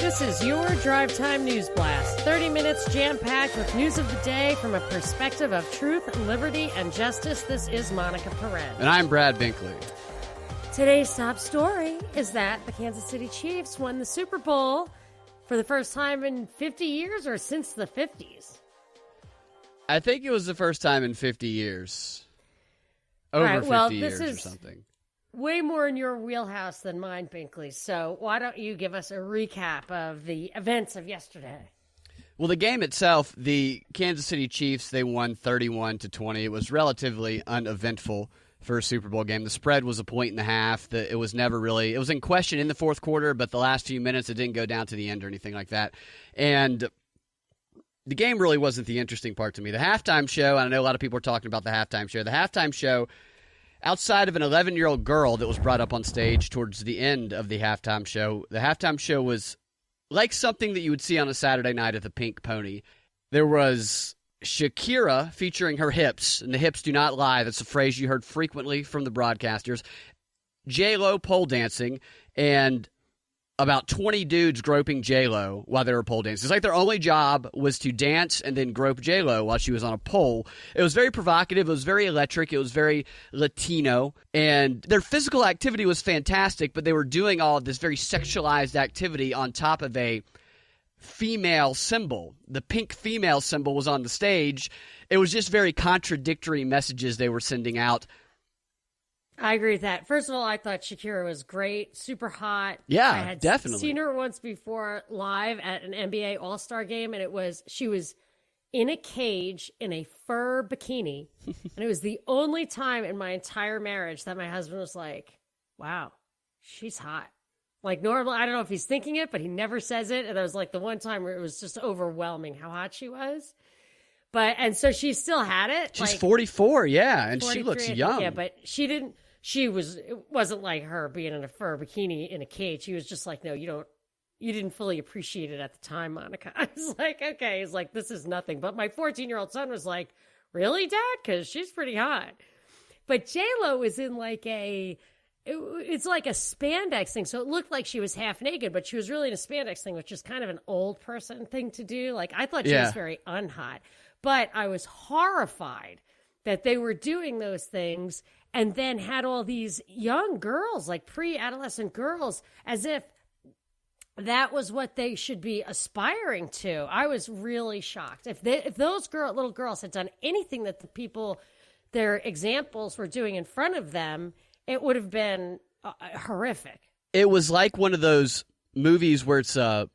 This is your Drive Time News Blast. 30 minutes jam-packed with news of the day from a perspective of truth, liberty, and justice. This is Monica Perez. And I'm Brad Binkley. Today's top story is that the Kansas City Chiefs won the Super Bowl for the first time in 50 years or since the 50s. I think it was the first time in 50 years. Over 50 years or something. Way more in your wheelhouse than mine, Binkley. So why don't you give us a recap of the events of yesterday? Well, the game itself, the Kansas City Chiefs, they won 31-20. It was relatively uneventful for a Super Bowl game. The spread was 1.5. It was never really, it was in question in the fourth quarter, but the last few minutes it didn't go down to the end or anything like that. And the game really wasn't the interesting part to me. The halftime show, and I know a lot of people are talking about the halftime show, outside of an 11-year-old girl that was brought up on stage towards the end of the halftime show was like something that you would see on a Saturday night at the Pink Pony. There was Shakira featuring her hips, and the hips do not lie. That's a phrase you heard frequently from the broadcasters. J-Lo pole dancing, and about 20 dudes groping J-Lo while they were pole dancing. It's like their only job was to dance and then grope J-Lo while she was on a pole. It was very provocative. It was very electric. It was very Latino. And their physical activity was fantastic, but they were doing all of this very sexualized activity on top of a female symbol. The pink female symbol was on the stage. It was just very contradictory messages they were sending out. I agree with that. First of all, I thought Shakira was great, super hot. Yeah, I had definitely seen her once before live at an NBA All-Star game, and she was in a cage in a fur bikini, and it was the only time in my entire marriage that my husband was like, wow, she's hot. Like, normally, I don't know if he's thinking it, but he never says it, and that was like the one time where it was just overwhelming how hot she was. And so she still had it. She's like 44, yeah, and she looks young. Yeah, but it wasn't like her being in a fur bikini in a cage. She was just like, no, you didn't fully appreciate it at the time, Monica. I was like, okay. He's like, this is nothing. But my 14-year-old son was like, really, Dad? Because she's pretty hot. But J-Lo was in it's like a spandex thing. So it looked like she was half naked, but she was really in a spandex thing, which is kind of an old person thing to do. Like, I thought she was very unhot. But I was horrified that they were doing those things and then had all these young girls, like pre-adolescent girls, as if that was what they should be aspiring to. I was really shocked. If those little girls had done anything that their examples were doing in front of them, it would have been horrific. It was like one of those movies where it's a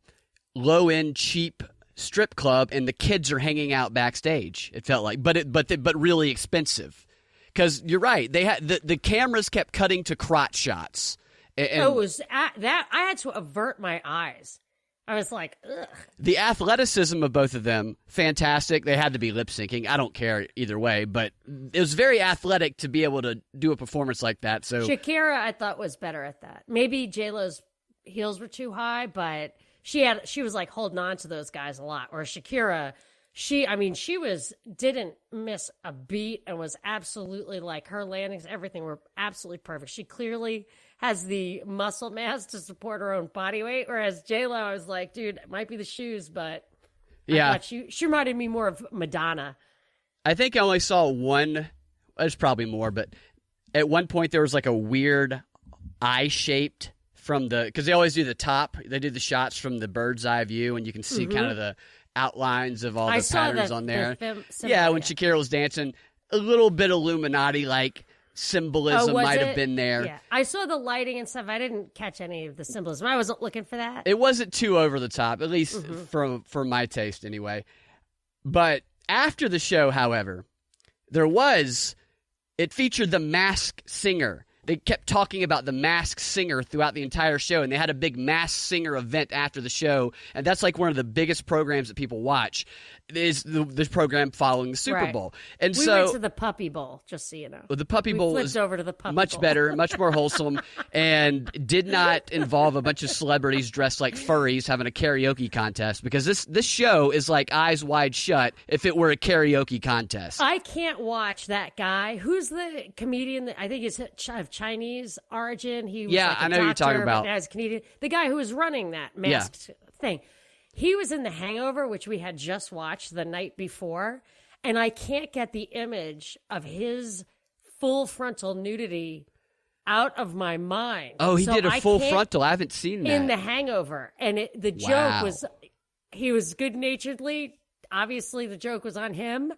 low-end, cheap strip club and the kids are hanging out backstage. It felt like, but really expensive. Because you're right, they had the cameras kept cutting to crotch shots. And it was that I had to avert my eyes. I was like, ugh. The athleticism of both of them, fantastic. They had to be lip syncing. I don't care either way, but it was very athletic to be able to do a performance like that. So Shakira, I thought, was better at that. Maybe J-Lo's heels were too high, but she was like holding on to those guys a lot. Or Shakira, she didn't miss a beat and was absolutely like her landings, everything were absolutely perfect. She clearly has the muscle mass to support her own body weight. Whereas J-Lo, I was like, dude, it might be the shoes, but yeah, I thought she reminded me more of Madonna. I think I only saw one. There's probably more, but at one point there was like a weird eye-shaped because they always do the top. They do the shots from the bird's eye view, and you can see kind of the outlines of all the patterns on there. When Shakira was dancing, a little bit Illuminati-like symbolism might have been there. Yeah, I saw the lighting and stuff. I didn't catch any of the symbolism. I wasn't looking for that. It wasn't too over the top, at least for my taste anyway. But after the show, however, it featured the Masked Singer. They kept talking about the Masked Singer throughout the entire show, and they had a big Masked Singer event after the show, and that's like one of the biggest programs that people watch, is this program following the Super Bowl. And we went to the Puppy Bowl, just so you know. The Puppy Bowl was over to the Puppy much Bowl. better, much more wholesome, and did not involve a bunch of celebrities dressed like furries having a karaoke contest, because this show is like Eyes Wide Shut if it were a karaoke contest. I can't watch that guy. Who's the comedian that I think is of Chinese origin? He was I know who you're talking about. As Canadian, the guy who was running that masked thing. He was in The Hangover, which we had just watched the night before, and I can't get the image of his full frontal nudity out of my mind. Oh, he did a full frontal. I haven't seen that. In The Hangover. And the joke was, he was good-naturedly, obviously the joke was on him,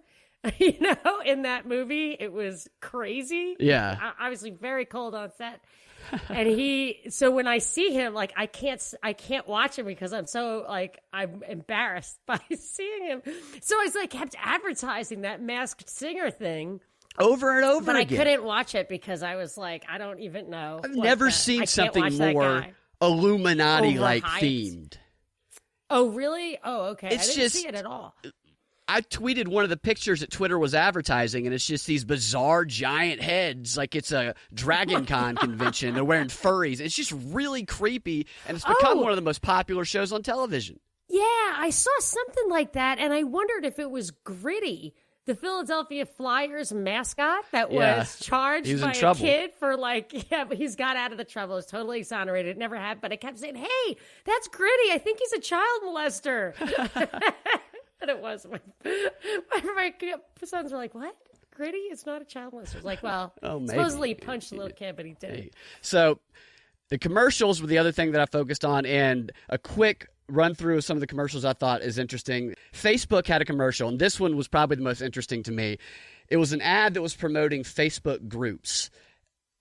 in that movie. It was crazy. Yeah. Obviously very cold on set. And so when I see him, like, I can't watch him because I'm so, like, I'm embarrassed by seeing him. So I like kept advertising that Masked Singer thing over and over but again. I couldn't watch it because I was like, I don't even know. I've never seen something more Illuminati-like themed. Oh, really? Oh, okay. It's I didn't see it at all. I tweeted one of the pictures that Twitter was advertising, and it's just these bizarre giant heads, like it's a Dragon Con convention. They're wearing furries. It's just really creepy, and it's become one of the most popular shows on television. Yeah, I saw something like that, and I wondered if it was Gritty, the Philadelphia Flyers mascot that was charged by a kid for but he's got out of the trouble. It's totally exonerated. It never happened, but I kept saying, hey, that's Gritty. I think he's a child molester. And it was. My sons were like, what? Gritty is not a child molester. I was like, well, supposedly he punched a little kid, but he didn't. So the commercials were the other thing that I focused on, and a quick run through of some of the commercials I thought is interesting. Facebook had a commercial, and this one was probably the most interesting to me. It was an ad that was promoting Facebook groups.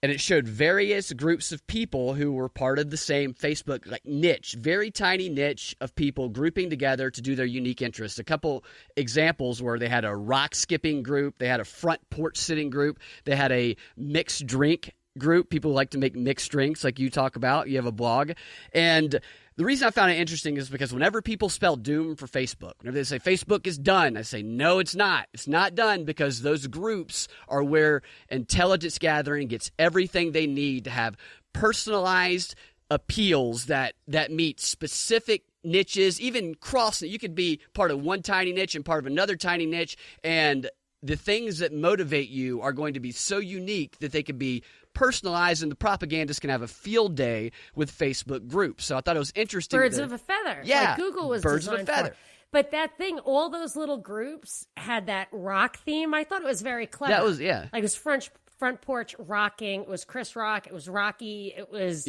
And it showed various groups of people who were part of the same Facebook niche, very tiny niche of people grouping together to do their unique interests. A couple examples were they had a rock skipping group, they had a front porch sitting group, they had a mixed drink group. People like to make mixed drinks like you talk about. You have a blog. And the reason I found it interesting is because whenever people spell doom for Facebook, whenever they say Facebook is done, I say, no, it's not. It's not done because those groups are where intelligence gathering gets everything they need to have personalized appeals that meet specific niches, even crossing. You could be part of one tiny niche and part of another tiny niche, and the things that motivate you are going to be so unique that they could be personalized, and the propagandists can have a field day with Facebook groups. So I thought it was interesting. Birds of a feather. Yeah. Like Google was Birds of a designed feather. for. But that thing, all those little groups had that rock theme. I thought it was very clever. That was, yeah. Like it was front porch rocking. It was Chris Rock. It was Rocky. It was,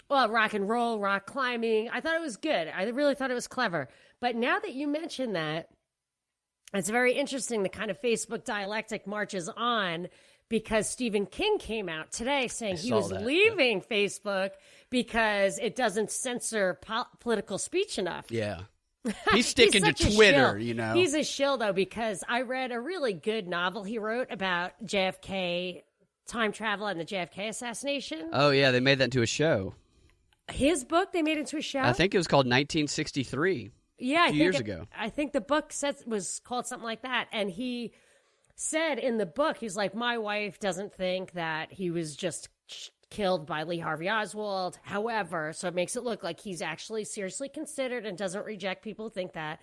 rock and roll, rock climbing. I thought it was good. I really thought it was clever. But now that you mention that, it's very interesting the kind of Facebook dialectic marches on, because Stephen King came out today saying he was leaving Facebook because it doesn't censor political speech enough. Yeah. He's sticking to Twitter, He's a shill, though, because I read a really good novel he wrote about JFK, time travel and the JFK assassination. Oh, yeah. They made that into a show. His book, they made into a show? I think it was called 1963. Yeah, years ago. I think the book was called something like that. And he said in the book, he's like, my wife doesn't think that he was just killed by Lee Harvey Oswald. However, so it makes it look like he's actually seriously considered and doesn't reject people who think that.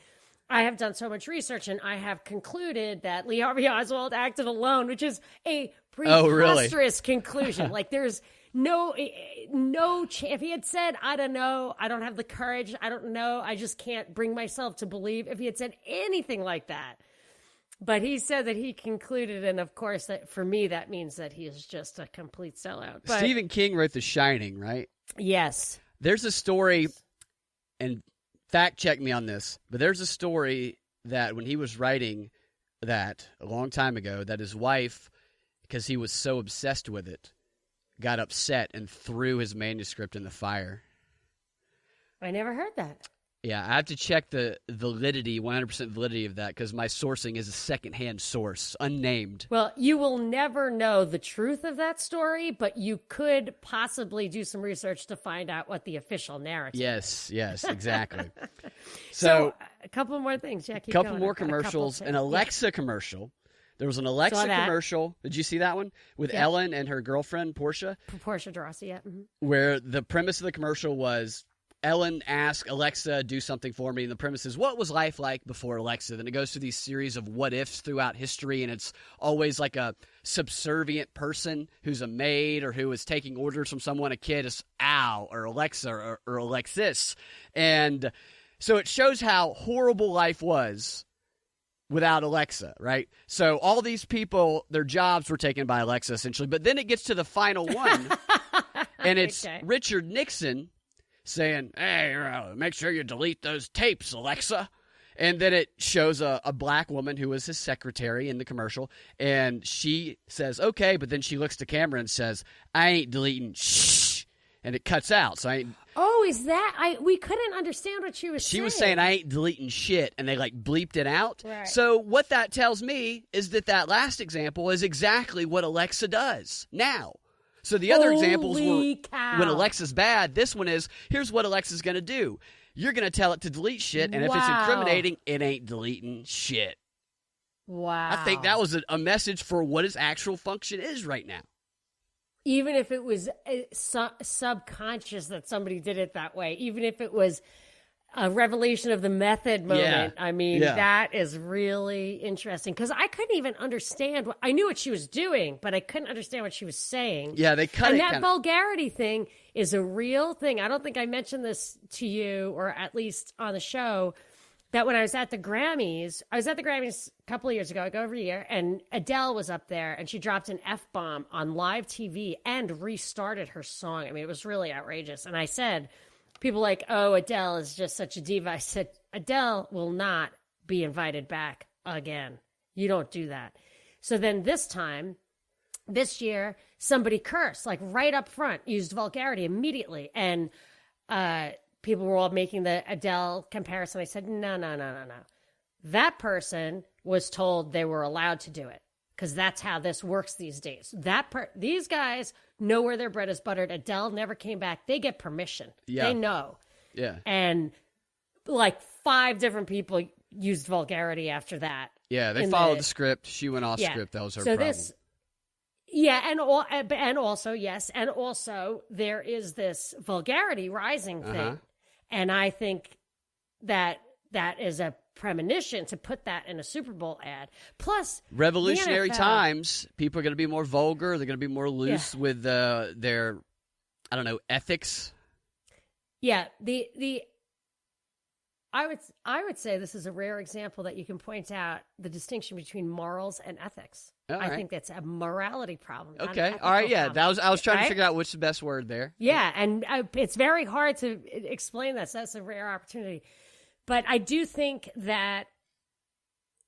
I have done so much research, and I have concluded that Lee Harvey Oswald acted alone, which is a preposterous conclusion. Like, there's no chance. If he had said, I don't know, I don't have the courage, I don't know, I just can't bring myself to believe, if he had said anything like that. But he said that he concluded, and of course, that for me, that means that he is just a complete sellout. But, Stephen King wrote The Shining, right? Yes. There's a story, and fact check me on this, but there's a story that when he was writing that a long time ago, that his wife, because he was so obsessed with it, got upset and threw his manuscript in the fire. I never heard that. Yeah, I have to check the validity, 100% validity of that, because my sourcing is a secondhand source, unnamed. Well, you will never know the truth of that story, but you could possibly do some research to find out what the official narrative is. Yes, exactly. So a couple more things, Jackie. A couple more commercials. An Alexa commercial. There was an Alexa commercial. Did you see that one? With Ellen and her girlfriend, Portia? Portia de Rossi, yeah. Mm-hmm. Where the premise of the commercial was Ellen asked Alexa, do something for me. And the premise is, what was life like before Alexa? Then it goes through these series of what ifs throughout history. And it's always like a subservient person who's a maid or who is taking orders from someone. A kid is Al or Alexa or Alexis. And So it shows how horrible life was without Alexa, right? So all these people, their jobs were taken by Alexa, essentially. But then it gets to the final one, and it's Richard Nixon saying, hey, make sure you delete those tapes, Alexa. And then it shows a black woman who was his secretary in the commercial, and she says, okay, but then she looks to camera and says, I ain't deleting shh, and it cuts out. So I ain't. Oh, is that? We couldn't understand what she was saying. She was saying, I ain't deleting shit, and they, like, bleeped it out. Right. So what that tells me is that last example is exactly what Alexa does now. So the other examples were when Alexa's bad. This one is, here's what Alexa's going to do. You're going to tell it to delete shit, and if it's incriminating, it ain't deleting shit. Wow. I think that was a message for what its actual function is right now. Even if it was subconscious that somebody did it that way, even if it was a revelation of the method moment, I mean, that is really interesting. Because I couldn't even understand. I knew what she was doing, but I couldn't understand what she was saying. Yeah, they cut it. And that vulgarity thing is a real thing. I don't think I mentioned this to you, or at least on the show, that when I was at the Grammys a couple of years ago, I go every year, and Adele was up there, and she dropped an F-bomb on live TV and restarted her song. I mean, it was really outrageous. And I said, people like, oh, Adele is just such a diva. I said, Adele will not be invited back again. You don't do that. So then this year, somebody cursed, like right up front, used vulgarity immediately. And people were all making the Adele comparison. I said, no. That person was told they were allowed to do it because that's how this works these days. These guys know where their bread is buttered. Adele never came back. They get permission. Yeah. They know. Yeah. And like 5 different people used vulgarity after that. Yeah, they followed the script. She went off script. That was her problem. And also there is this vulgarity rising thing. And I think that is a premonition to put that in a Super Bowl ad. Plus, revolutionary times, people are going to be more vulgar. They're going to be more loose with their, I don't know, ethics. Yeah, I would say this is a rare example that you can point out the distinction between morals and ethics. I think that's a morality problem. Okay. All right. Yeah. I was trying to figure out which is the best word there. Yeah. And it's very hard to explain that. So that's a rare opportunity. But I do think that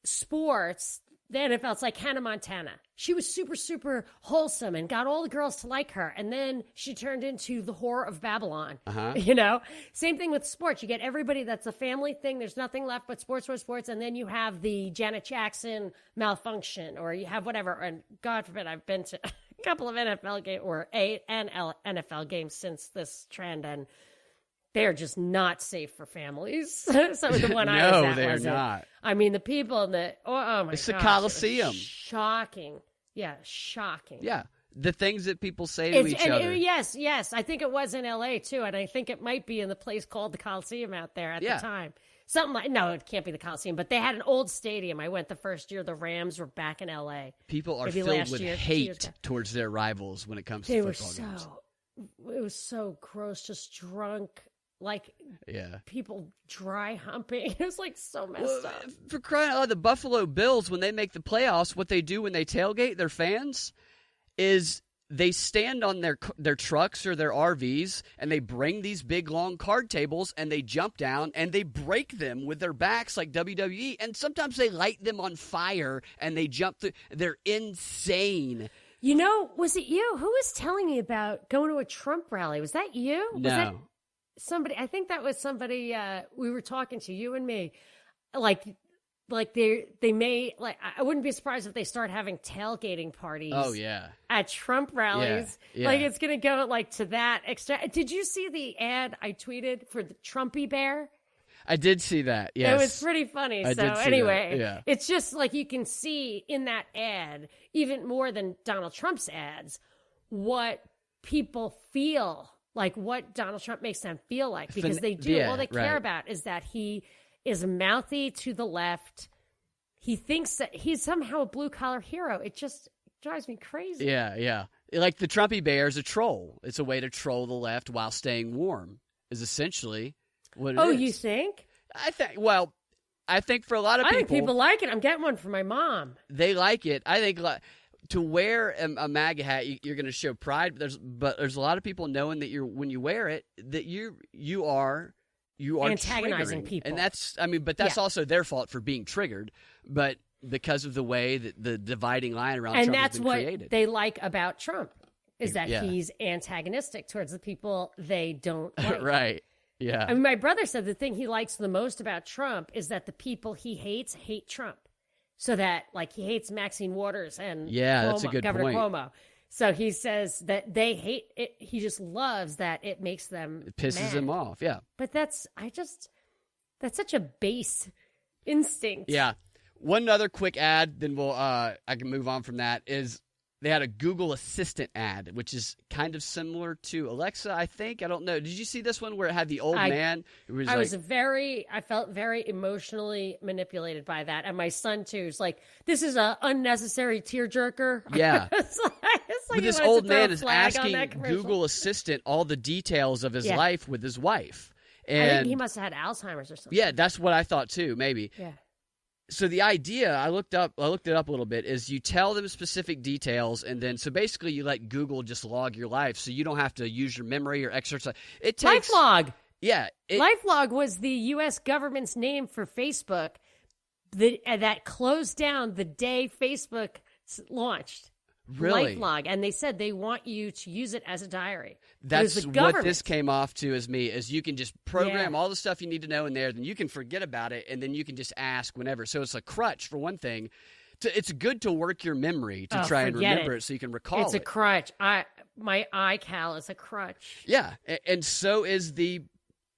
sports, the NFL, it's like Hannah Montana. She was super, super wholesome and got all the girls to like her. And then she turned into the whore of Babylon. You know, same thing with sports. You get everybody that's a family thing. There's nothing left but sports. And then you have the Janet Jackson malfunction, or you have whatever. And God forbid, I've been to a couple of NFL games or an NFL games since this trend. And they're just not safe for families. So the one I was at they're wasn't. Not. I mean, the people in the oh my it's gosh, the Coliseum. Shocking. Yeah, shocking. Yeah, the things that people say to each other. Yes. I think it was in L.A. too, and I think it might be in the place called the Coliseum out there at the time. Something like no, it can't be the Coliseum, but they had an old stadium. I went the first year the Rams were back in L.A. People are filled with hate towards their rivals when it comes to football games. It was so gross, just drunk. Like, people dry humping. It was like so messed up. For crying out loud, the Buffalo Bills, when they make the playoffs, what they do when they tailgate their fans is they stand on their trucks or their RVs and they bring these big long card tables and they jump down and they break them with their backs like WWE. And sometimes they light them on fire and they jump through. They're insane. You know, was it you? Who was telling me about going to a Trump rally? Was that you? No. Somebody, I think that was somebody we were talking to, you and me. Like they may, like, I wouldn't be surprised if they start having tailgating parties. Oh yeah, at Trump rallies. Yeah. Like it's gonna go like to that extent. Did you see the ad I tweeted for the Trumpy Bear? I did see that. Yes, it was pretty funny. So anyway, it's just like you can see in that ad, even more than Donald Trump's ads, what people feel. Like what Donald Trump makes them feel like, because they do. All they care about is that he is mouthy to the left. He thinks that he's somehow a blue-collar hero. It just drives me crazy. Yeah. Like the Trumpy Bear is a troll. It's a way to troll the left while staying warm is essentially what it is. Oh, you think? I think for a lot of I people, think people like it. I'm getting one for my mom. They like it. I think to wear a MAGA hat, you're going to show pride. But there's a lot of people knowing that when you wear it, that you are antagonizing triggering people, and that's also their fault for being triggered. But because of the way that the dividing line around Trump has been created, and that's what they like about Trump is that he's antagonistic towards the people they don't like. Right. Yeah. I mean, my brother said the thing he likes the most about Trump is that the people he hates hate Trump. So that, like, he hates Maxine Waters and that's a good Governor point. Cuomo. So he says that they hate it. He just loves that it makes them It pisses mad. him off, yeah. But that's such a base instinct. Yeah. One other quick ad, then I can move on from that, is they had a Google Assistant ad, which is kind of similar to Alexa, I think. I don't know. Did you see this one where it had the old man? I felt very emotionally manipulated by that. And my son, too, is like, this is an unnecessary tearjerker. Yeah. it's like but this old man is asking Google Assistant all the details of his life with his wife. And I think he must have had Alzheimer's or something. Yeah, that's what I thought, too, maybe. Yeah. So the idea, I looked it up a little bit, is you tell them specific details, and then so basically you let Google just log your life, so you don't have to use your memory or exercise. It takes LifeLog. Yeah, LifeLog was the U.S. government's name for Facebook that closed down the day Facebook launched. Really? LifeLog, and they said they want you to use it as a diary. That's what this came off to as me, is you can just program all the stuff you need to know in there, then you can forget about it, and then you can just ask whenever. So it's a crutch, for one thing. It's good to work your memory to try and remember it so you can recall it. It's a crutch. My iCal is a crutch. Yeah, and so is the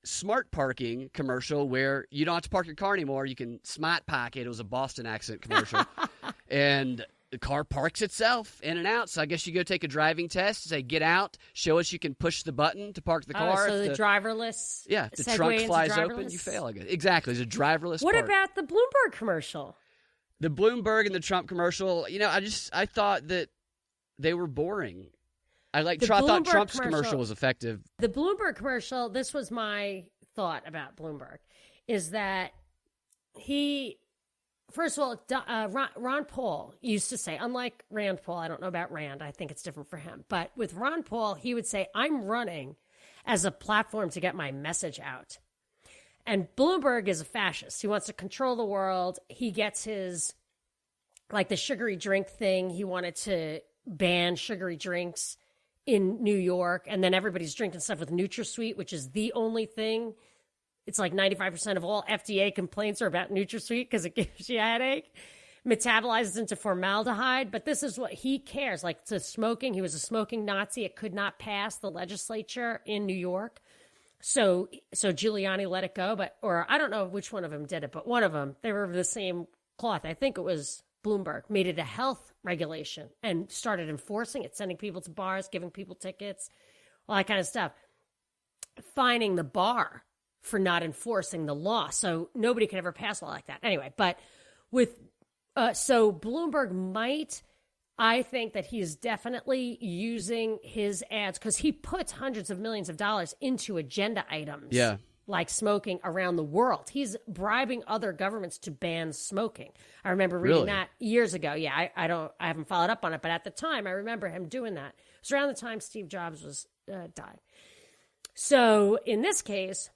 smart parking commercial where you don't have to park your car anymore. You can smart park it. It was a Boston accent commercial. And the car parks itself in and out. So I guess you go take a driving test, say, get out, show us you can push the button to park the car. So the driverless. Yeah, the trunk flies open, you fail, I guess. Exactly. It's a driverless What park. about the Bloomberg commercial? The Bloomberg and the Trump commercial, I thought that they were boring. I thought Trump's commercial was effective. The Bloomberg commercial, this was my thought about Bloomberg, is that first of all, Ron Paul used to say, unlike Rand Paul, I don't know about Rand, I think it's different for him, but with Ron Paul, he would say, I'm running as a platform to get my message out. And Bloomberg is a fascist. He wants to control the world. He gets his, like the sugary drink thing. He wanted to ban sugary drinks in New York. And then everybody's drinking stuff with NutraSweet, which is the only thing. It's like 95% of all FDA complaints are about NutraSweet because it gives you a headache. Metabolizes into formaldehyde. But this is what he cares. Like to smoking. He was a smoking Nazi. It could not pass the legislature in New York. So Giuliani let it go, or I don't know which one of them did it, but one of them, they were the same cloth. I think it was Bloomberg, made it a health regulation and started enforcing it, sending people to bars, giving people tickets, all that kind of stuff. Fining the bar for not enforcing the law. So nobody could ever pass a law like that. Anyway, but so Bloomberg might, I think that he's definitely using his ads because he puts hundreds of millions of dollars into agenda items like smoking around the world. He's bribing other governments to ban smoking. I remember reading that years ago. Yeah, I haven't followed up on it, but at the time I remember him doing that. It was around the time Steve Jobs was died. So in this case,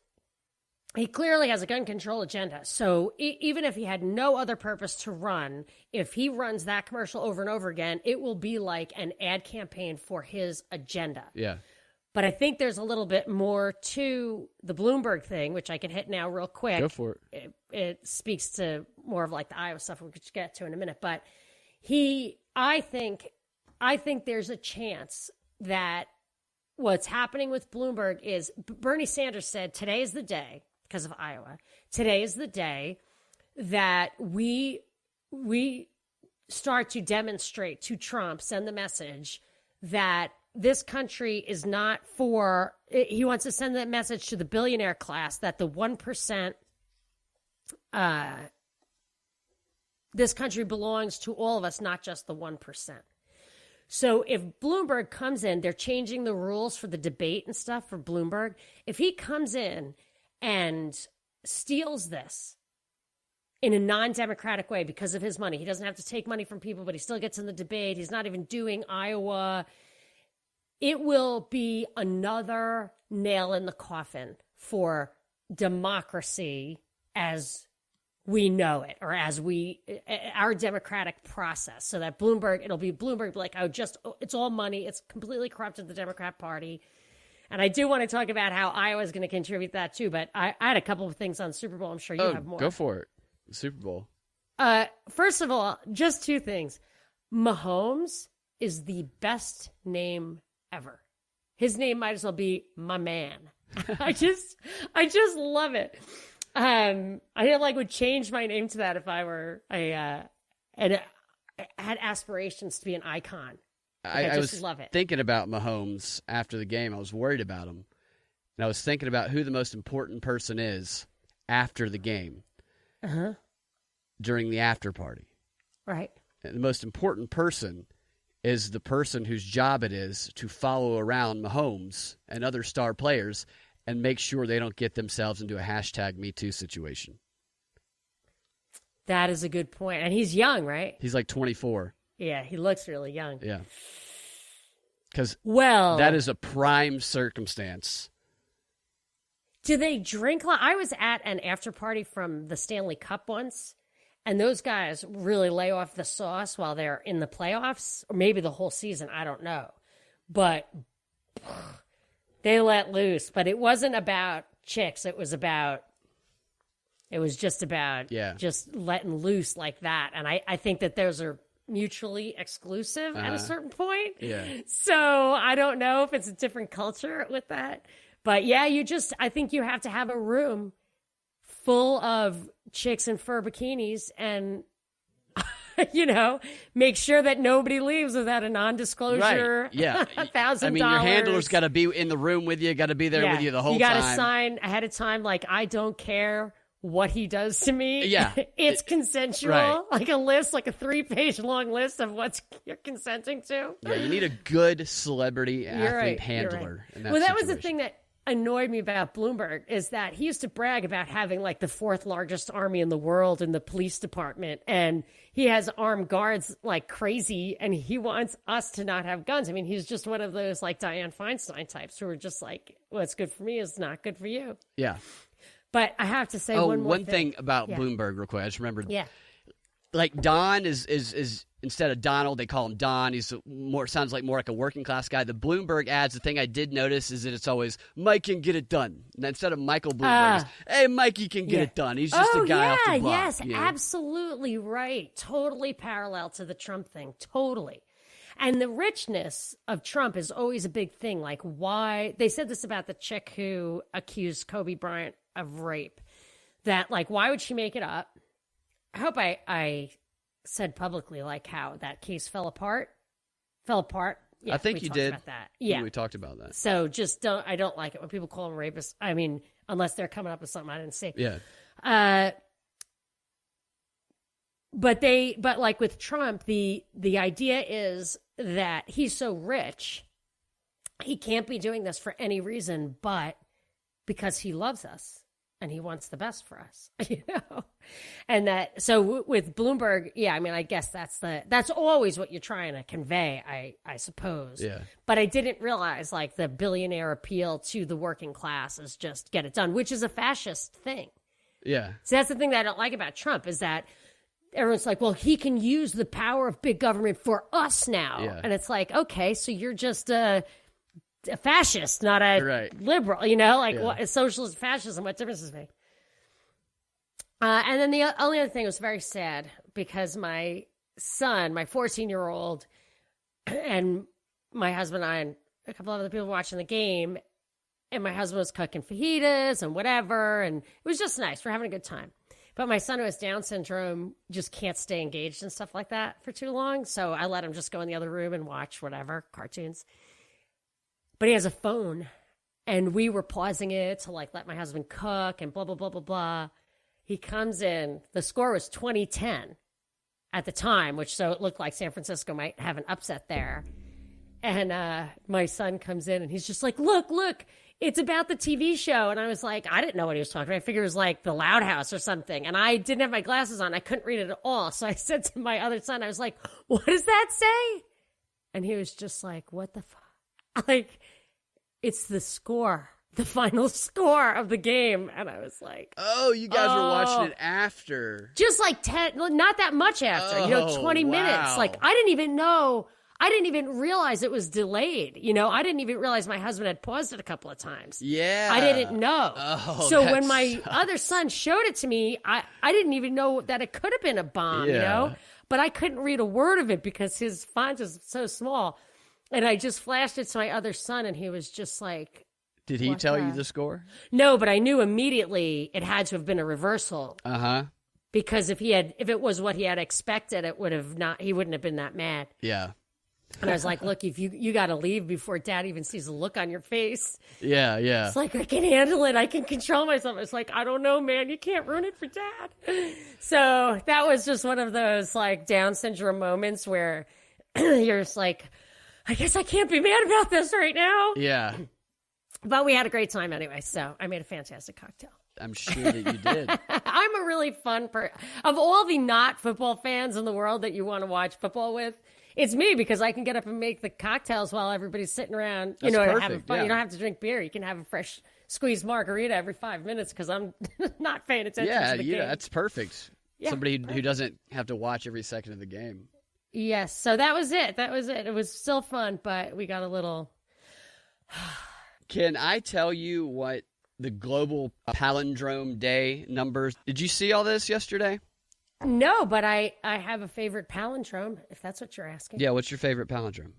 he clearly has a gun control agenda. So even if he had no other purpose to run, if he runs that commercial over and over again, it will be like an ad campaign for his agenda. Yeah. But I think there's a little bit more to the Bloomberg thing, which I can hit now real quick. Go for it. It speaks to more of like the Iowa stuff we could get to in a minute. But I think there's a chance that what's happening with Bloomberg is Bernie Sanders said today is the day, because of Iowa, today is the day that we start to demonstrate to Trump, send the message that this country is not for, he wants to send that message to the billionaire class that the 1%, this country belongs to all of us, not just the 1%. So if Bloomberg comes in, they're changing the rules for the debate and stuff for Bloomberg. If he comes in and steals this in a non-democratic way because of his money. He doesn't have to take money from people, but he still gets in the debate. He's not even doing Iowa. It will be another nail in the coffin for democracy as we know it, or as our democratic process. So that it'll be Bloomberg like, it's all money. It's completely corrupted the Democrat Party. And I do want to talk about how Iowa is going to contribute that too. But I had a couple of things on Super Bowl. I'm sure you have more. Go for it. Super Bowl. First of all, just two things. Mahomes is the best name ever. His name might as well be my man. I just love it. I would change my name to that if I were and I had aspirations to be an icon. I just love it. Thinking about Mahomes after the game. I was worried about him, and I was thinking about who the most important person is after the game, during the after party. Right. And the most important person is the person whose job it is to follow around Mahomes and other star players and make sure they don't get themselves into a #MeToo situation. That is a good point. And he's young, right? He's like 24. Yeah, he looks really young. Yeah. Because that is a prime circumstance. Do they drink? I was at an after party from the Stanley Cup once, and those guys really lay off the sauce while they're in the playoffs, or maybe the whole season. I don't know. But they let loose. But it wasn't about chicks. It was just about just letting loose like that. And I think that those are mutually exclusive at a certain point. Yeah. So I don't know if it's a different culture with that. But yeah, I think you have to have a room full of chicks in fur bikinis and, make sure that nobody leaves without a non-disclosure. Right. Yeah. $1,000. I mean, your handler's got to be in the room with you, got to be there with you the whole time. You got to sign ahead of time, like, I don't care what he does to me. Yeah. It's consensual. Right. Like a list, like a 3-page long list of what you're consenting to. Yeah, you need a good celebrity athlete handler. Right. That was the thing that annoyed me about Bloomberg, is that he used to brag about having like the 4th largest army in the world in the police department. And he has armed guards like crazy, and he wants us to not have guns. I mean, he's just one of those like Dianne Feinstein types who are just like, what's good for me is not good for you. Yeah. But I have to say one thing about Bloomberg real quick. I just remembered. Yeah. Like Don is instead of Donald, they call him Don. He's sounds like more like a working class guy. The Bloomberg ads, the thing I did notice is that it's always Mike can get it done. And instead of Michael Bloomberg, it's, hey, Mikey can get it done. He's just a guy off the block. Yes, absolutely right. Totally parallel to the Trump thing. Totally. And the richness of Trump is always a big thing. Like, why they said this about the chick who accused Kobe Bryant of rape, that like, why would she make it up? I hope I said publicly like how that case fell apart. Yeah, I think you did. About that. Yeah, we talked about that. So I don't like it when people call them rapists. I mean, unless they're coming up with something I didn't see. Yeah. But like with Trump, the idea is that he's so rich, he can't be doing this for any reason but because he loves us and he wants the best for us, And that, so with Bloomberg, I mean, I guess that's always what you're trying to convey, I suppose. Yeah. But I didn't realize like the billionaire appeal to the working class is just get it done, which is a fascist thing. Yeah. So that's the thing that I don't like about Trump, is that everyone's like, well, he can use the power of big government for us now. Yeah. And it's like, okay, so you're just a fascist, not a liberal, what is socialist fascism? What difference does it make? And then the only other thing was very sad, because my son, my 14-year-old, and my husband and I and a couple of other people watching the game, and my husband was cooking fajitas and whatever, and it was just nice. We're having a good time. But my son, who has Down syndrome, just can't stay engaged in stuff like that for too long. So I let him just go in the other room and watch whatever, cartoons. But he has a phone, and we were pausing it to like let my husband cook and blah, blah, blah, blah, blah. He comes in. The score was 20-10 at the time, so it looked like San Francisco might have an upset there. And my son comes in, and he's just like, look, it's about the TV show. And I was like, I didn't know what he was talking about. I figured it was like the Loud House or something. And I didn't have my glasses on. I couldn't read it at all. So I said to my other son, I was like, what does that say? And he was just like, what the fuck? Like, it's the score, the final score of the game. And I was like, oh, you guys were watching it after. Just like 10, not that much after, 20 minutes. Like, I didn't even realize it was delayed. I didn't even realize my husband had paused it a couple of times. Yeah. I didn't know. Oh, so when my other son showed it to me, I didn't even know that it could have been a bomb, But I couldn't read a word of it because his font is so small. And I just flashed it to my other son, and he was just like, did he tell you the score? No, but I knew immediately it had to have been a reversal. Uh-huh. Because if it was what he had expected, he wouldn't have been that mad. Yeah. And I was like, look, if you got to leave before Dad even sees the look on your face. Yeah. It's like, I can handle it. I can control myself. It's like, I don't know, man. You can't ruin it for Dad. So that was just one of those like Down syndrome moments where you're just like, I guess I can't be mad about this right now. Yeah. But we had a great time anyway. So I made a fantastic cocktail. I'm sure that you did. I'm a really fun person. Of all the not football fans in the world that you want to watch football with, it's me, because I can get up and make the cocktails while everybody's sitting around, That's having perfect, fun. yeah. You don't have to drink beer. You can have a fresh squeezed margarita every 5 minutes because I'm not paying attention to the game. Yeah, that's perfect. Yeah. Somebody who doesn't have to watch every second of the game. Yes, so that was it. It was still fun, but we got a little... Can I tell you what the global palindrome day numbers... Did you see all this yesterday? No, but I have a favorite palindrome, if that's what you're asking. Yeah, what's your favorite palindrome?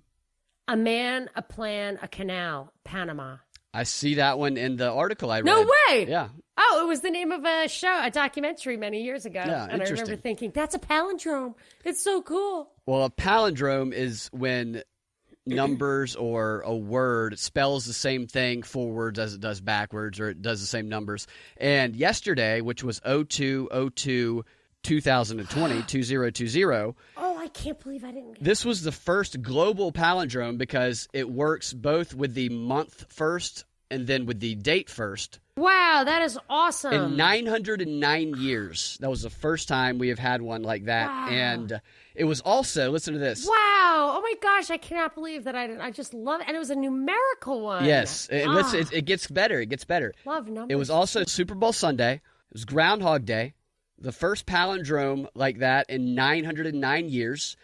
A man, a plan, a canal, Panama. I see that one in the article I read. No way! Yeah. Oh, it was the name of a show, a documentary many years ago. Yeah, and I remember thinking, that's a palindrome. It's so cool. Well, a palindrome is when numbers or a word spells the same thing forwards as it does backwards, or it does the same numbers. And yesterday, which was 02/02/2020, 2020. Oh, I can't believe I didn't get This was the first global palindrome because it works both with the month first and then with the date first. Wow, that is awesome. In 909 years, that was the first time we have had one like that. Wow. And it was also, listen to this. Wow. Oh my gosh, I cannot believe that I didn't. I just love it. And it was a numerical one. Yes. It gets better. It gets better. Love numbers. It was also Super Bowl Sunday. It was Groundhog Day. The first palindrome like that in 909 years.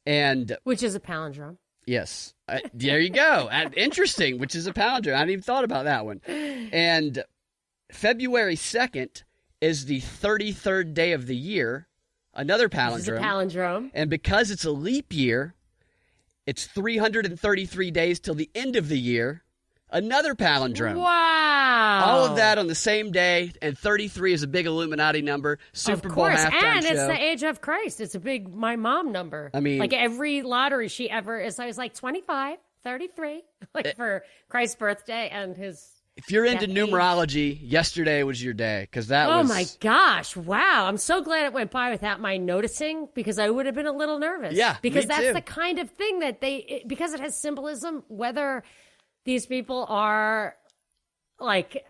And which is a palindrome. yes. There you go. Interesting, which is a palindrome. I hadn't even thought about that one. And February 2nd is the 33rd day of the year. Another palindrome. This is a palindrome. And because it's a leap year, it's 333 days till the end of the year. Another palindrome. Wow. All of that on the same day, and 33 is a big Illuminati number. Super Bowl halftime and show. It's the age of Christ. It's a big my mom number. I mean, like every lottery she ever is. I was like 25, 33, like for Christ's birthday and his. If you're into that numerology, yesterday was your day because that was. Oh my gosh! Wow, I'm so glad it went by without my noticing because I would have been a little nervous. Yeah, because me that's too. the kind of thing that because it has symbolism. Whether these people are like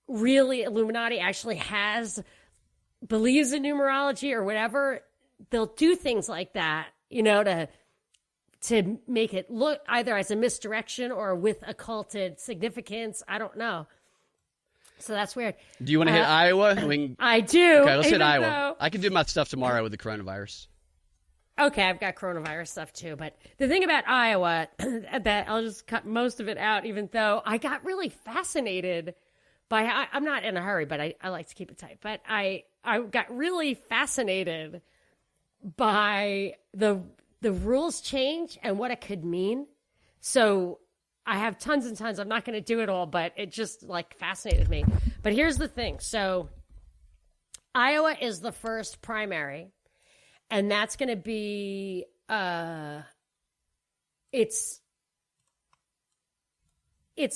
really Illuminati, actually believes in numerology or whatever, they'll do things like that, to make it look either as a misdirection or with occulted significance. I don't know. So that's weird. Do you want to hit Iowa? I do. Okay, let's hit even Iowa. though- I can do my stuff tomorrow with the coronavirus. Okay, I've got coronavirus stuff too. But the thing about Iowa, that I'll just cut most of it out, even though I got really fascinated by, I'm not in a hurry, but I like to keep it tight. But I got really fascinated by the rules change and what it could mean. So I have tons and tons. I'm not going to do it all, but it just like fascinated me. But here's the thing. So Iowa is the first primary. And that's going to be, it's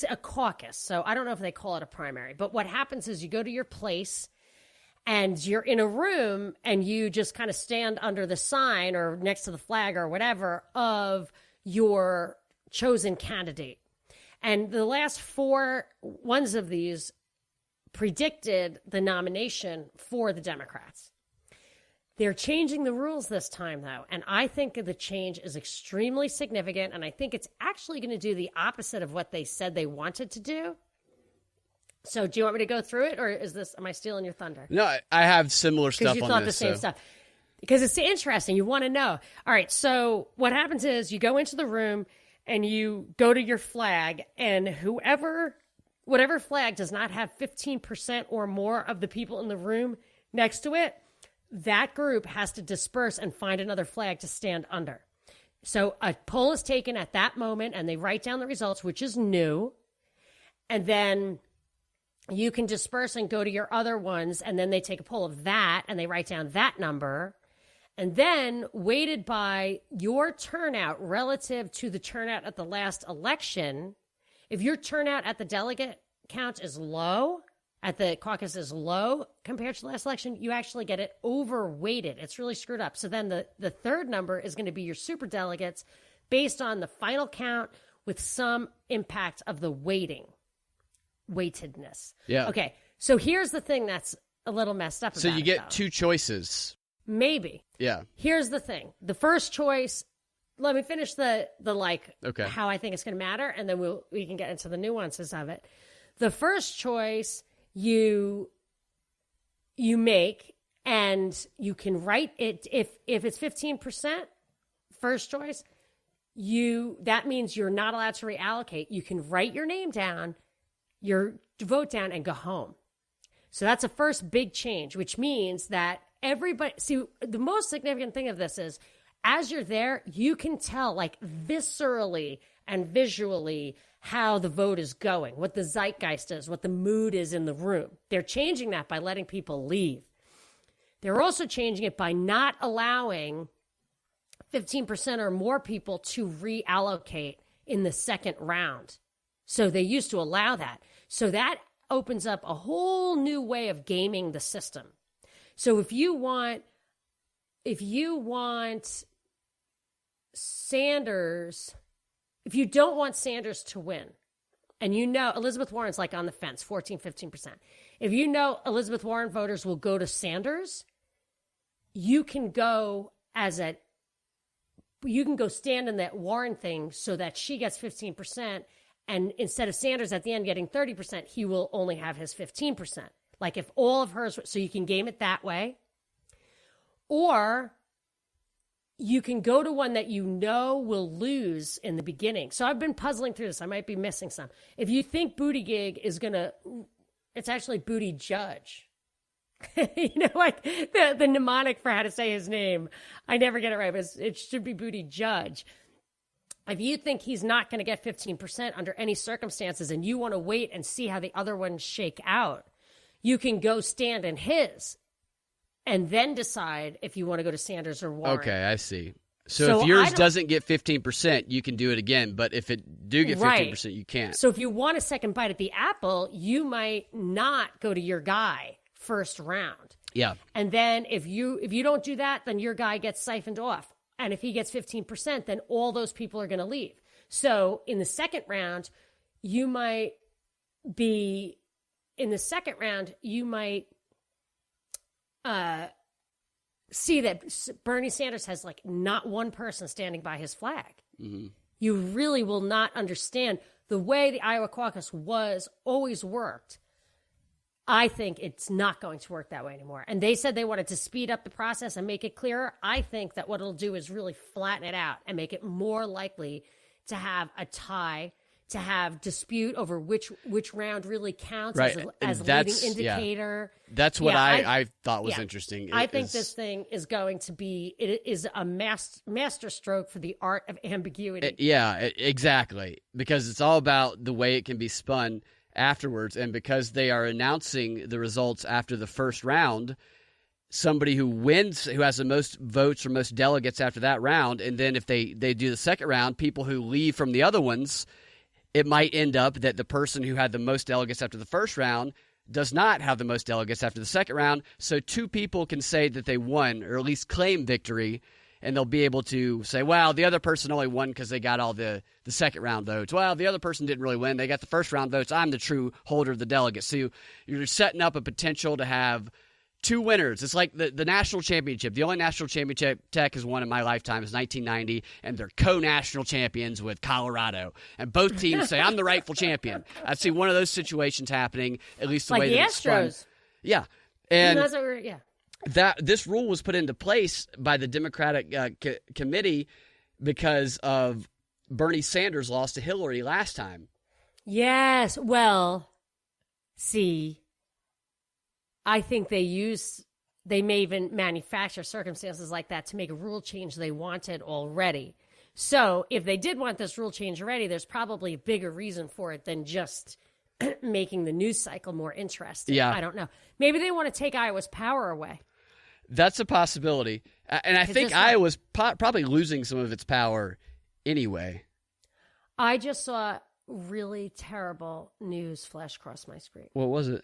a caucus. So I don't know if they call it a primary. But what happens is you go to your place and you're in a room and you just kind of stand under the sign or next to the flag or whatever of your chosen candidate. And the last 4 ones of these predicted the nomination for the Democrats. They're changing the rules this time, though, and I think the change is extremely significant, and I think it's actually going to do the opposite of what they said they wanted to do. So do you want me to go through it, or am I stealing your thunder? No, I have similar stuff on this. Because you thought the same stuff. Because it's interesting. You want to know. All right, so what happens is you go into the room and you go to your flag, and whatever flag does not have 15% or more of the people in the room next to it, that group has to disperse and find another flag to stand under. So a poll is taken at that moment, and they write down the results, which is new. And then you can disperse and go to your other ones, and then they take a poll of that, and they write down that number. And then, weighted by your turnout relative to the turnout at the last election, if your turnout at the delegate count is low, at the caucus is low compared to the last election, you actually get it overweighted. It's really screwed up. So then the third number is going to be your superdelegates based on the final count with some impact of the weightedness. Yeah. Okay, so here's the thing that's a little messed up about it. So you get 2 choices. Maybe. Yeah. Here's the thing. The first choice, let me finish the okay, how I think it's going to matter, and then we can get into the nuances of it. The first choice you make, and you can write it if it's 15% first choice, that means you're not allowed to reallocate. You can write your name down, your vote down, and go home. So that's a first big change, which means that everybody, see, the most significant thing of this is as you're there, you can tell like viscerally and visually how the vote is going, what the zeitgeist is, what the mood is in the room. They're changing that by letting people leave. They're also changing it by not allowing 15% or more people to reallocate in the second round. So they used to allow that. So that opens up a whole new way of gaming the system. So if you want Sanders, if you don't want Sanders to win, and you know Elizabeth Warren's like on the fence, 14-15%. If you know Elizabeth Warren voters will go to Sanders, you can go stand in that Warren thing so that she gets 15%, and instead of Sanders at the end getting 30%, he will only have his 15%. Like if all of hers, so you can game it that way. Or you can go to one that you know will lose in the beginning. So I've been puzzling through this. I might be missing some. If you think Buttigieg is going to, it's actually Booty Judge. You know, like the mnemonic for how to say his name. I never get it right, but it should be Booty Judge. If you think he's not going to get 15% under any circumstances and you want to wait and see how the other ones shake out, you can go stand in his and then decide if you want to go to Sanders or Warren. Okay, I see. So if yours doesn't get 15%, you can do it again. But if it do get 15%, you can't. So if you want a second bite at the apple, you might not go to your guy first round. Yeah. And then if you don't do that, then your guy gets siphoned off. And if he gets 15%, then all those people are going to leave. So in the second round, you might see that Bernie Sanders has like not one person standing by his flag. Mm-hmm. You really will not understand the way the Iowa caucus always worked. I think it's not going to work that way anymore. And they said they wanted to speed up the process and make it clearer. I think that what it'll do is really flatten it out and make it more likely to have a tie, to have dispute over which round really counts as a leading indicator. Yeah. That's what I thought was interesting. I think this thing is going to be, it is a master stroke for the art of ambiguity. Exactly. Because it's all about the way it can be spun afterwards, and because they are announcing the results after the first round, somebody who wins, who has the most votes or most delegates after that round, and then if they do the second round, people who leave from the other ones, it might end up that the person who had the most delegates after the first round does not have the most delegates after the second round, so two people can say that they won, or at least claim victory, and they'll be able to say, well, the other person only won because they got all the second round votes. Well, the other person didn't really win. They got the first round votes. I'm the true holder of the delegates. So you're setting up a potential to have two winners. It's like the national championship. The only national championship Tech has won in my lifetime is 1990, and they're co-national champions with Colorado. And both teams say, I'm the rightful champion. I see one of those situations happening, at least the like way the that it's spun. Astros. Yeah. And yeah. This rule was put into place by the Democratic committee because of Bernie Sanders' loss to Hillary last time. Yes. Well, see, I think they may even manufacture circumstances like that to make a rule change they wanted already. So if they did want this rule change already, there's probably a bigger reason for it than just making the news cycle more interesting. Yeah. I don't know. Maybe they want to take Iowa's power away. That's a possibility. And I think Iowa's probably losing some of its power anyway. I just saw really terrible news flash across my screen. What was it?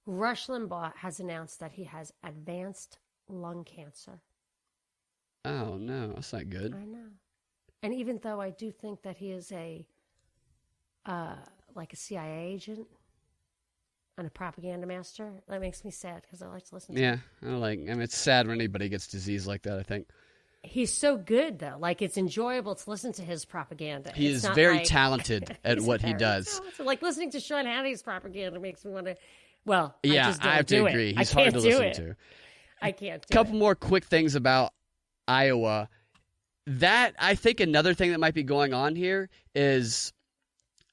Rush Limbaugh has announced that he has advanced lung cancer. Oh, no. That's not good. I know. And even though I do think that he is like a CIA agent and a propaganda master, that makes me sad because I like to listen to him. Yeah. It's sad when anybody gets disease like that, I think. He's so good, though. Like, it's enjoyable to listen to his propaganda. He is very talented at what he does. Talented. Like, listening to Sean Hannity's propaganda makes me want to, well, yeah, I just don't I have to agree. He's hard to listen to. I can't do it. Couple more quick things about Iowa. I think another thing that might be going on here is,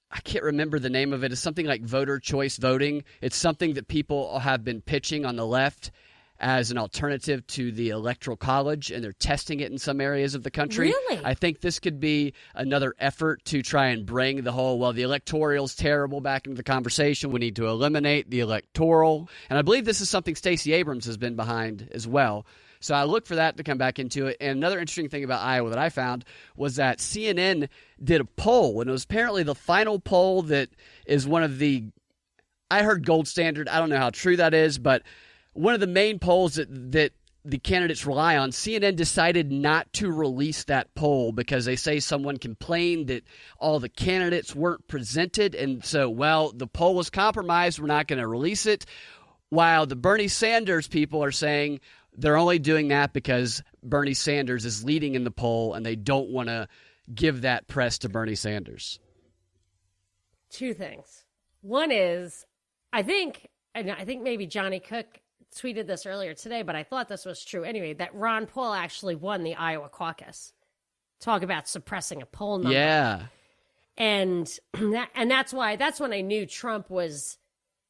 I can't remember the name of it. It's something like voter choice voting. It's something that people have been pitching on the left as an alternative to the Electoral College, and they're testing it in some areas of the country. Really? I think this could be another effort to try and bring the whole, well, the electoral's terrible back into the conversation. We need to eliminate the electoral. And I believe this is something Stacey Abrams has been behind as well. So I look for that to come back into it. And another interesting thing about Iowa that I found was that CNN did a poll, and it was apparently the final poll that is one of the, I heard gold standard. I don't know how true that is, but one of the main polls that the candidates rely on. CNN decided not to release that poll because they say someone complained that all the candidates weren't presented. And so, well, the poll was compromised. We're not going to release it. While the Bernie Sanders people are saying they're only doing that because Bernie Sanders is leading in the poll and they don't want to give that press to Bernie Sanders. Two things. One is, I think maybe Johnny Cook tweeted this earlier today, but I thought this was true anyway, that Ron Paul actually won the Iowa caucus. Talk about suppressing a poll number. Yeah. And that's when I knew Trump was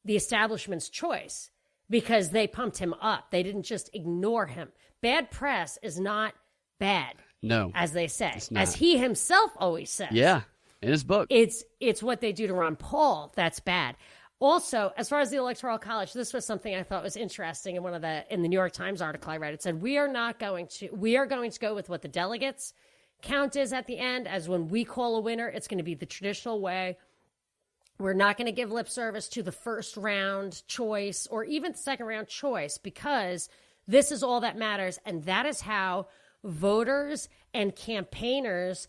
the establishment's choice, because they pumped him up. They didn't just ignore him. Bad press is not bad. No. As they say. As he himself always says. Yeah. In his book. It's what they do to Ron Paul that's bad. Also, as far as the Electoral College, this was something I thought was interesting in in the New York Times article I read. It said, we are going to go with what the delegates count is at the end, as when we call a winner, it's going to be the traditional way. We're not going to give lip service to the first round choice or even the second round choice, because this is all that matters. And that is how voters and campaigners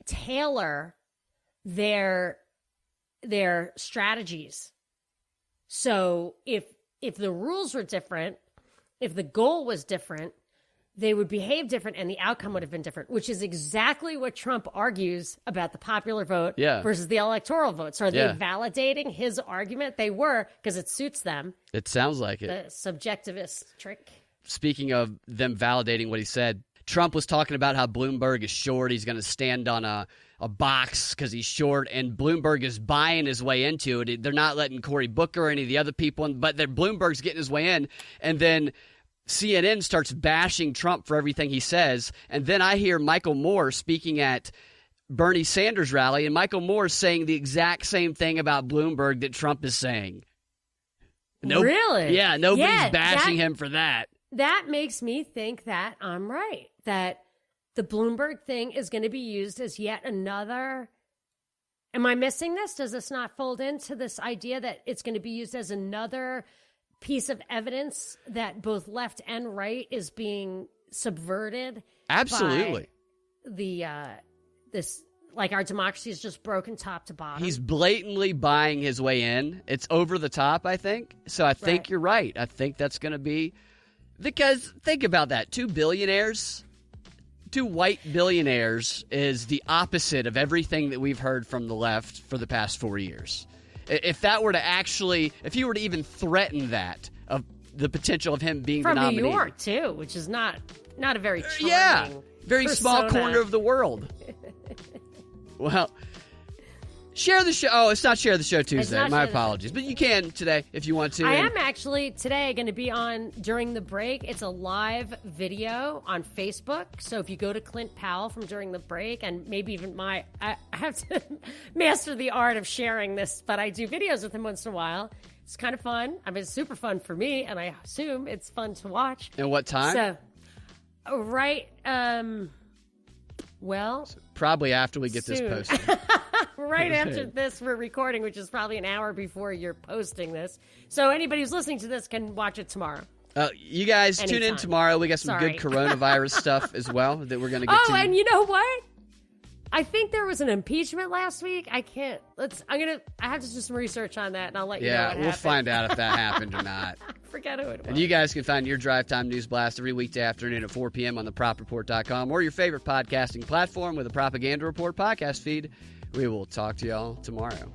tailor their strategies. So if the rules were different, if the goal was different, they would behave different and the outcome would have been different, which is exactly what Trump argues about the popular vote versus the electoral vote. So are they validating his argument? They were, because it suits them. It sounds like it. The subjectivist trick. Speaking of them validating what he said, Trump was talking about how Bloomberg is short. He's going to stand on a box because he's short, and Bloomberg is buying his way into it. They're not letting Cory Booker or any of the other people in, but Bloomberg's getting his way in. And then CNN starts bashing Trump for everything he says. And then I hear Michael Moore speaking at Bernie Sanders' rally, and Michael Moore is saying the exact same thing about Bloomberg that Trump is saying. Really? Yeah, nobody's bashing him for that. That makes me think that I'm right, that the Bloomberg thing is going to be used as yet another. Am I missing this? Does this not fold into this idea that it's going to be used as another piece of evidence that both left and right is being subverted. Absolutely. By the this, like, our democracy is just broken top to bottom. He's blatantly buying his way in. It's over the top, I think. So I think you're right. I think that's going to be, because think about that. 2 billionaires, 2 white billionaires is the opposite of everything that we've heard from the left for the past 4 years. If that were to actually, if you were to even threaten that, of the potential of him being from the nominee. New York, too, which is not a very charming very persona. small corner of the world. Well, share the show. Oh, it's not Share the Show Tuesday. My apologies. But you can today if you want to. I am actually today going to be on during the break. It's a live video on Facebook. So if you go to Clint Powell from During the Break, and maybe even I have to master the art of sharing this, but I do videos with him once in a while. It's kind of fun. I mean, it's super fun for me, and I assume it's fun to watch. And what time? So, right, well... Probably after we get soon. this posted. Right after this, we're recording, which is probably an hour before you're posting this. So anybody who's listening to this can watch it tomorrow. You guys Anytime. Tune in tomorrow. We got some good coronavirus stuff as well that we're going to get to. Oh, and you know what? I think there was an impeachment last week. I have to do some research on that, and I'll let you know what happened. Yeah, we'll find out if that happened or not. Forget who it was. And you guys can find your Drive Time News Blast every weekday afternoon at 4 p.m. on thepropreport.com or your favorite podcasting platform with a Propaganda Report podcast feed. We will talk to y'all tomorrow.